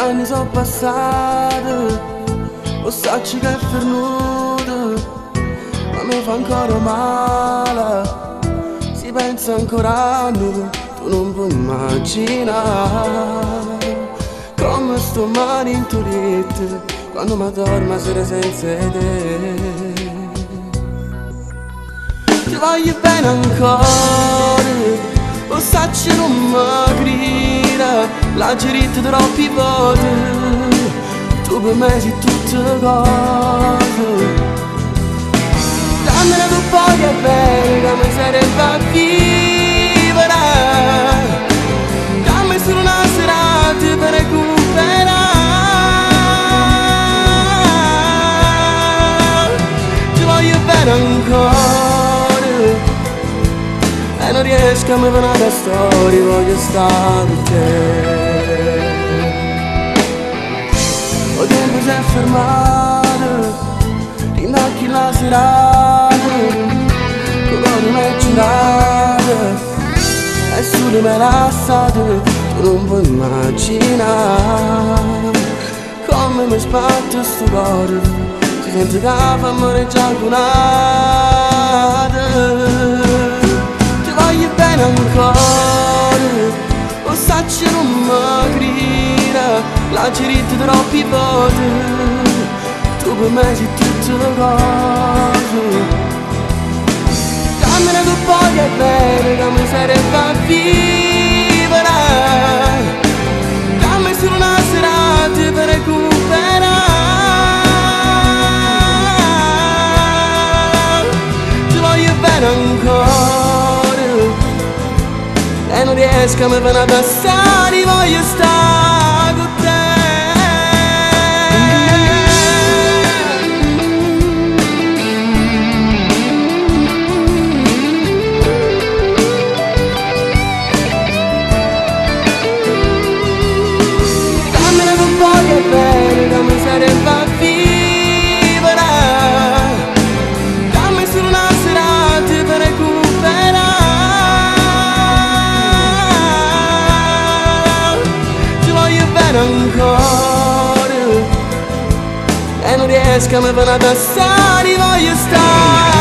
anni sono passati, lo sacci che è fernuto, ma mi fa ancora male. Si pensa ancora a noi, tu non puoi immaginare come sto male intolito quando mi dormo sera senza te. Ti voglio bene ancora, lo sacci non mi grida, la gerita troppi voti, tu per me sei tutte cose. Dammene tu poi che bene, che mi sarebbe a vivere, dammi solo una serata per recuperare. Ti voglio bene ancora e non riesco a me venire da storia, voglio stare con te. O tempo si è fermato, rinocchi la serata, colore mi è girato, e solo me lasciato, tu non puoi immaginare come mi sbatte sto cuore, si sente che fa amore già alcunata. Bene ancora, lo sacci non mi grida, la gerita troppi voti, tu per me sei tutte cose. Dammene tu poi che bene, che mi sarebbe a vivere, dammi solo una serata per recuperare. Ti voglio bene ancora e non riesco a me venire da stare, voglio stare con te. Dammene un po' che bene, che mi sarebbe a vivere, dammi solo una serata per recuperare. Ancora e non riesco a me venire da stare, voglio stare.